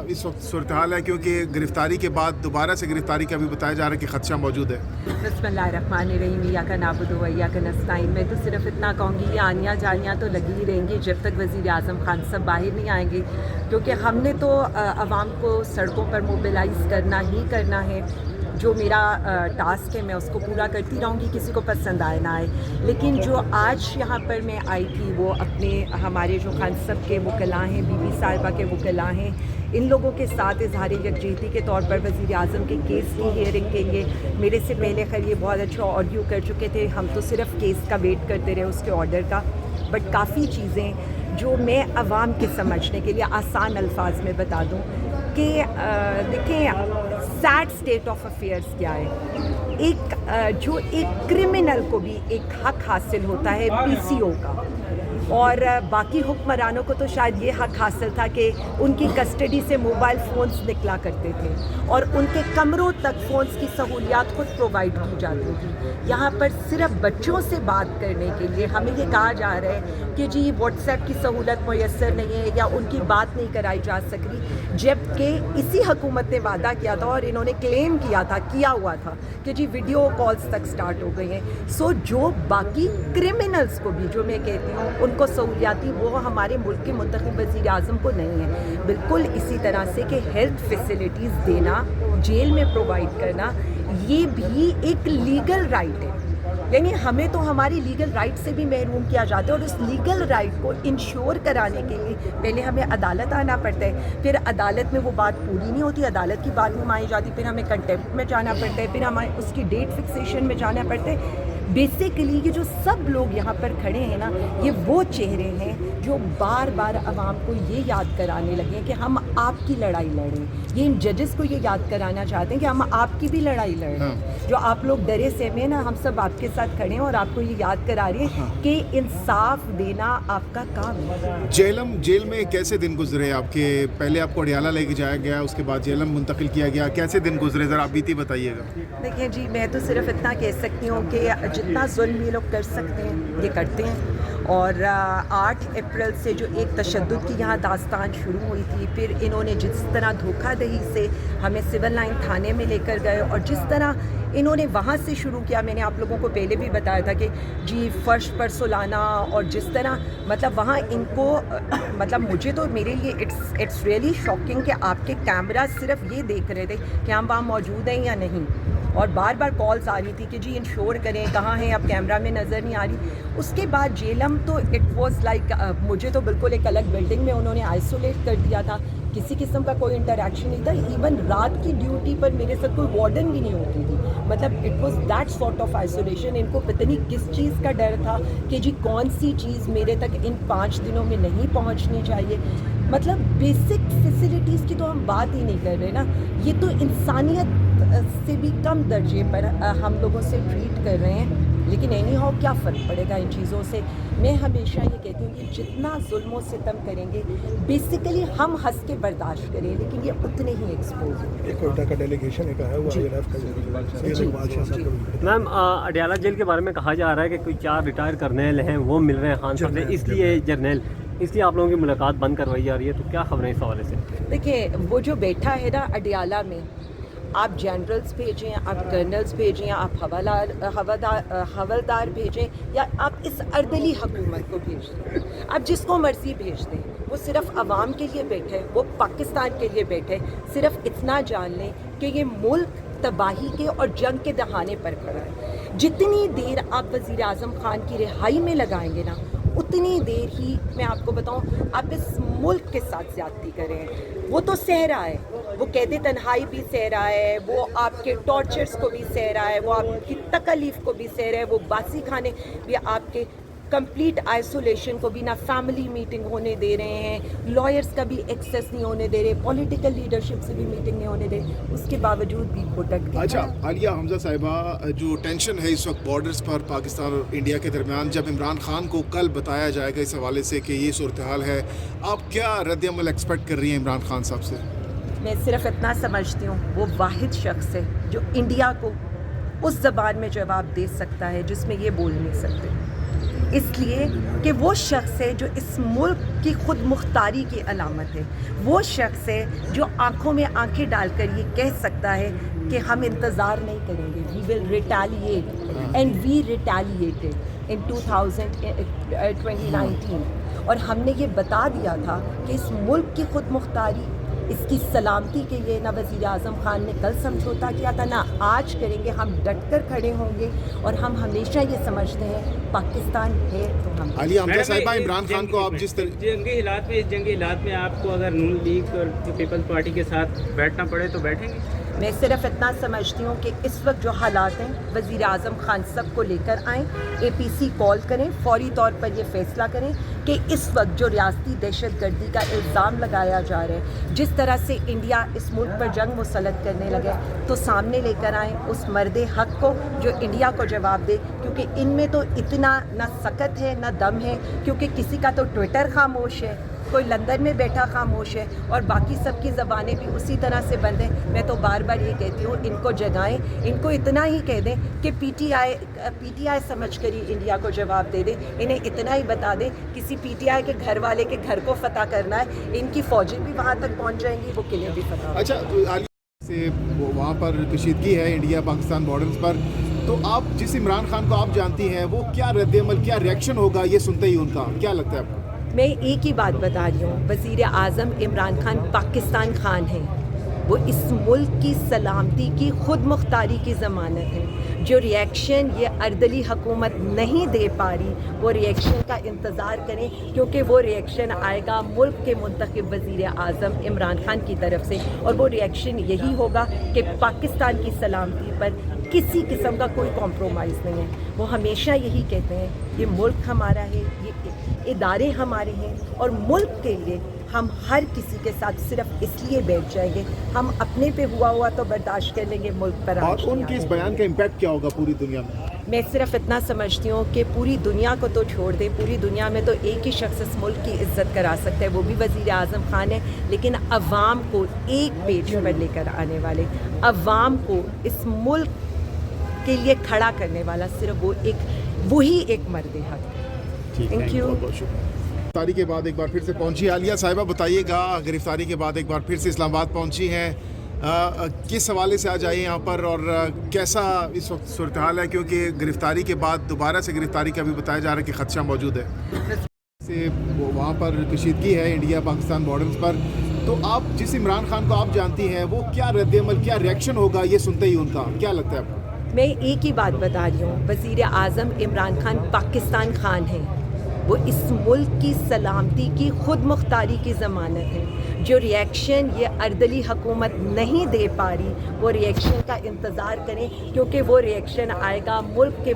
اس وقت صورتحال ہے؟ کیونکہ گرفتاری کے بعد دوبارہ سے گرفتاری کا بھی بتایا جا رہا ہے کہ خدشہ موجود ہے. بسم اللہ الرحمن الرحیم. ایاک نعبد و ایاک نستعین. میں تو صرف اتنا کہوں گی، یہ آنیاں جانیاں تو لگی ہی رہیں گی جب تک وزیر اعظم خان صاحب باہر نہیں آئیں گے، کیونکہ ہم نے تو عوام کو سڑکوں پر موبلائز کرنا ہی کرنا ہے. جو میرا ٹاسک ہے میں اس کو پورا کرتی رہوں گی، کسی کو پسند آئے نہ آئے. لیکن جو آج یہاں پر میں آئی تھی وہ اپنے ہمارے جو خان صاحب کے وکلاء ہیں، بی بی صاحبہ کے وکلاء ہیں، ان لوگوں کے ساتھ اظہار یکجہتی کے طور پر وزیر اعظم کے کیس کی ہیئرنگ کے لیے. میرے سے پہلے خیر یہ بہت اچھا آڈیو کر چکے تھے، ہم تو صرف کیس کا ویٹ کرتے رہے اس کے آرڈر کا. بٹ کافی چیزیں جو میں عوام کے سمجھنے کے لیے آسان الفاظ میں بتا دوں کہ دیکھیں سیڈ اسٹیٹ آف افیئرس کیا ہے. جو ایک کرمنل کو بھی ایک حق حاصل ہوتا ہے پی سی او کا، اور باقی حکمرانوں کو تو شاید یہ حق حاصل تھا کہ ان کی کسٹڈی سے موبائل فونز نکلا کرتے تھے اور ان کے کمروں تک فونز کی سہولیات خود پرووائڈ کی جاتی تھی. یہاں پر صرف بچوں سے بات کرنے کے لیے ہمیں یہ کہا جا رہا ہے کہ جی واٹس ایپ کی سہولت میسر نہیں ہے یا ان کی بات نہیں کرائی جا سکی، جبکہ اسی حکومت نے وعدہ کیا تھا اور انہوں نے کلیم کیا ہوا تھا کہ جی ویڈیو کالز تک سٹارٹ ہو گئی ہیں. سو جو باقی کرمنلز کو بھی جو میں کہتی ہوں ان کو سہولیاتی، وہ ہمارے ملک کے منتخب وزیر اعظم کو نہیں ہے. بالکل اسی طرح سے کہ ہیلتھ فیسلٹیز دینا، جیل میں پرووائڈ کرنا، یہ بھی ایک لیگل رائٹ ہے. یعنی ہمیں تو ہماری لیگل رائٹ سے بھی محروم کیا جاتا ہے، اور اس لیگل رائٹ کو انشور کرانے کے لیے پہلے ہمیں عدالت آنا پڑتا ہے. پھر عدالت میں وہ بات پوری نہیں ہوتی، عدالت کی بات نہیں مانی جاتی، پھر ہمیں کنٹیمپٹ میں جانا پڑتا ہے، پھر ہمیں اس کی ڈیٹ فکسیشن میں جانا پڑتا ہے. بیسیکلی یہ جو سب لوگ یہاں پر کھڑے ہیں نا، یہ وہ چہرے ہیں جو بار بار عوام کو یہ یاد کرانے لگے ہیں کہ ہم آپ کی لڑائی لڑ رہے ہیں. یہ ان ججز کو یہ یاد کرانا چاہتے ہیں کہ ہم آپ کی بھی لڑائی لڑ رہے ہیں. جو آپ لوگ ڈرے سہمے نا، ہم سب آپ کے ساتھ کھڑے ہیں اور آپ کو یہ یاد کرا رہے ہیں کہ انصاف دینا آپ کا کام ہے. جیل میں کیسے دن گزرے آپ کے؟ پہلے آپ کو اڈیالہ لے کے جایا گیا، اس کے بعد جیلم منتقل کیا گیا، کیسے دن گزرے ذرا بیتی بتائیے گا. دیکھیں جی، میں تو صرف اتنا کہہ سکتی ہوں کہ جتنا ظلم یہ لوگ کر سکتے ہیں یہ کرتے ہیں. اور 8 اپریل سے جو ایک تشدد کی یہاں داستان شروع ہوئی تھی، پھر انہوں نے جس طرح دھوکہ دہی سے ہمیں سول لائن تھانے میں لے کر گئے اور جس طرح انہوں نے وہاں سے شروع کیا، میں نے آپ لوگوں کو پہلے بھی بتایا تھا کہ جی فرش پر سلانا، اور جس طرح مطلب وہاں ان کو مطلب مجھے تو میرے لیے اٹس ریئلی شاکنگ کہ آپ کے کیمرہ صرف یہ دیکھ رہے تھے کہ ہم وہاں موجود ہیں یا نہیں، اور بار بار کالز آ رہی تھی کہ جی انشور کریں، کہاں ہیں اب، کیمرہ میں نظر نہیں آ رہی. اس کے بعد جیلم تو اٹ واز لائک مجھے تو بالکل ایک الگ بلڈنگ میں انہوں نے آئسولیٹ کر دیا تھا، کسی قسم کا کوئی انٹریکشن نہیں تھا. ایون رات کی ڈیوٹی پر میرے ساتھ کوئی وارڈن بھی نہیں ہوتی تھی. مطلب it was that sort of isolation. ان کو پتہ نہیں کس چیز کا ڈر تھا کہ جی کون سی چیز میرے تک ان 5 دنوں میں نہیں پہنچنی چاہیے. مطلب بیسک فیسلٹیز کی تو ہم بات ہی نہیں کر رہے نا، یہ تو انسانیت سے بھی کم درجے پر ہم لوگوں سے ٹریٹ کر رہے ہیں. لیکن اینی ہاؤ کیا فرق پڑے گا ان چیزوں سے. میں ہمیشہ یہ کہتی ہوں کہ جتنا ظلم و ستم کریں گے بیسیکلی ہم ہنس کے برداشت کریں، لیکن یہ اتنے ہی ایکسپوز ہوں. ایک کوئٹہ کا ڈیلیگیشن ایک آیا ہوا ہے. میم اڈیالہ جیل کے بارے میں کہا جا رہا ہے کہ کوئی 4 ریٹائر کرنیل ہیں وہ مل رہے ہیں خان صاحب سے، اس لیے جرنیل، اس لیے آپ لوگوں کی ملاقات بند کروائی جا رہی ہے. تو کیا خبریں اس حوالے سے؟ دیکھیں وہ جو بیٹھا ہے نا اڈیالہ میں، آپ جنرلز بھیجیں، آپ کرنلز بھیجیں، آپ حوالدار بھیجیں، یا آپ اس اردلی حکومت کو بھیج دیں، آپ جس کو مرضی بھیج دیں، وہ صرف عوام کے لیے بیٹھے، وہ پاکستان کے لیے بیٹھے. صرف اتنا جان لیں کہ یہ ملک تباہی کے اور جنگ کے دہانے پر کھڑا ہے. جتنی دیر آپ وزیر اعظم خان کی رہائی میں لگائیں گے نا، اتنی دیر ہی میں آپ کو بتاؤں آپ اس ملک کے ساتھ زیادتی کر رہے ہیں. وہ تو سہ رہا ہے، وہ قید تنہائی بھی سہ رہا ہے، وہ آپ کے ٹارچرز کو بھی سہ رہا ہے، وہ آپ کی تکلیف کو بھی سہ رہا ہے، وہ باسی کھانے بھی آپ کے کمپلیٹ آئسولیشن کو بھی نہ فیملی میٹنگ ہونے دے رہے ہیں، لائرز کا بھی ایکسیس نہیں ہونے دے رہے، پولیٹیکل لیڈرشپ سے بھی میٹنگ نہیں ہونے دے رہے. اس کے باوجود بھی بھٹک گئے. اچھا عالیہ حمزہ صاحبہ، جو ٹینشن ہے اس وقت بارڈرز پر پاکستان اور انڈیا کے درمیان، جب عمران خان کو کل بتایا جائے گا اس حوالے سے کہ یہ صورتحال ہے، آپ کیا رد عمل ایکسپیکٹ کر رہی ہیں عمران خان صاحب سے؟ میں صرف اتنا سمجھتی ہوں وہ واحد شخص ہے جو انڈیا کو اس زبان میں جواب دے سکتا ہے جس میں یہ بول نہیں سکتے. اس لیے کہ وہ شخص ہے جو اس ملک کی خود مختاری کی علامت ہے، وہ شخص ہے جو آنکھوں میں آنکھیں ڈال کر یہ کہہ سکتا ہے کہ ہم انتظار نہیں کریں گے، وی ول ریٹیلیٹ، اینڈ وی ریٹیلیٹڈ ان 2019، اور ہم نے یہ بتا دیا تھا کہ اس ملک کی خود مختاری، اس کی سلامتی کے لیے نہ وزیر اعظم خان نے کل سمجھوتا کیا تھا، نہ آج کریں گے، ہم ڈٹ کر کھڑے ہوں گے، اور ہم ہمیشہ یہ سمجھتے ہیں پاکستان ہے تو ہم عالیہ حمزہ صاحبہ، عمران خان کو آپ جس طرح جنگی حالات میں آپ کو اگر نون لیگ اور پیپلز پارٹی کے ساتھ بیٹھنا پڑے تو بیٹھیں گے؟ میں صرف اتنا سمجھتی ہوں کہ اس وقت جو حالات ہیں، وزیر اعظم خان سب کو لے کر آئیں، اے پی سی کال کریں، فوری طور پر یہ فیصلہ کریں کہ اس وقت جو ریاستی دہشت گردی کا الزام لگایا جا رہا ہے، جس طرح سے انڈیا اس ملک پر جنگ مسلط کرنے لگا ہے، تو سامنے لے کر آئیں اس مرد حق کو جو انڈیا کو جواب دے، کیونکہ ان میں تو اتنا نہ سکت ہے نہ دم ہے، کیونکہ کسی کا تو ٹویٹر خاموش ہے، کوئی لندن میں بیٹھا خاموش ہے، اور باقی سب کی زبانیں بھی اسی طرح سے بند ہیں۔ میں تو بار بار یہ کہتی ہوں، ان کو جگائیں، ان کو اتنا ہی کہہ دیں کہ پی ٹی آئی سمجھ کر ہی انڈیا کو جواب دے دیں، انہیں اتنا ہی بتا دیں کسی پی ٹی آئی کے گھر والے کے گھر کو فتح کرنا ہے، ان کی فوجیں بھی وہاں تک پہنچ جائیں گی، وہ قلعے بھی فتح ہو۔ اچھا عالیہ سے وہاں پر کشیدگی ہے انڈیا پاکستان بارڈرز پر، تو آپ جس عمران خان کو آپ جانتی ہیں، وہ کیا رد عمل، کیا ریئیکشن ہوگا یہ سنتے ہی ان کا، کیا لگتا ہے آپ کو؟ میں ایک ہی بات بتا رہی ہوں، وزیر اعظم عمران خان پاکستان خان ہیں، وہ اس ملک کی سلامتی کی خود مختاری کی ضمانت ہے۔ جو ریئیکشن یہ اردلی حکومت نہیں دے پا رہی، وہ ریئیکشن کا انتظار کریں، کیونکہ وہ ریئیکشن آئے گا ملک کے منتخب وزیر اعظم عمران خان کی طرف سے، اور وہ ریئیکشن یہی ہوگا کہ پاکستان کی سلامتی پر کسی قسم کا کوئی کمپرومائز نہیں ہے۔ وہ ہمیشہ یہی کہتے ہیں، یہ ملک ہمارا ہے، یہ ادارے ہمارے ہیں، اور ملک کے لیے ہم ہر کسی کے ساتھ صرف اس لیے بیٹھ جائیں گے، ہم اپنے پہ ہوا تو برداشت کر لیں گے، ملک پر اور آج ان نہیں کے اس آئے۔ بیان کا امپیکٹ کیا ہوگا پوری دنیا میں؟ میں صرف اتنا سمجھتی ہوں کہ پوری دنیا کو تو چھوڑ دیں، پوری دنیا میں تو ایک ہی شخص اس ملک کی عزت کرا سکتا ہے، وہ بھی وزیر اعظم خان ہے، لیکن عوام کو ایک پیج پر لے کر آنے والے، عوام کو اس ملک کے لیے کھڑا کرنے والا صرف وہی ایک مرد حق ہے۔ Thank you. بہت بہت شکریہ۔ گرفتاری کے بعد ایک بار پھر سے پہنچی عالیہ صاحبہ، بتائیے گا، گرفتاری کے بعد ایک بار پھر سے اسلام آباد پہنچی ہیں، کس حوالے سے آج آئی یہاں پر، اور کیسا اس وقت صورتحال ہے، کیونکہ گرفتاری کے بعد دوبارہ سے گرفتاری کا بھی بتایا جا رہا ہے کہ خدشہ موجود ہے سے وہاں پر کشیدگی ہے انڈیا پاکستان بارڈرز پر، تو آپ جس عمران خان کو آپ جانتی ہیں، وہ کیا رد عمل، کیا ریئیکشن ہوگا یہ سنتے ہی ان کا، کیا لگتا ہے آپ کو؟ میں ایک ہی بات بتا رہی ہوں، وزیر اعظم عمران خان پاکستان خان ہیں، وہ اس ملک کی سلامتی کی خود مختاری کی ضمانت ہے۔ جو ریئیکشن یہ اردلی حکومت نہیں دے پا رہی، وہ ریئیکشن کا انتظار کریں، کیونکہ وہ ریئیکشن آئے گا ملک کے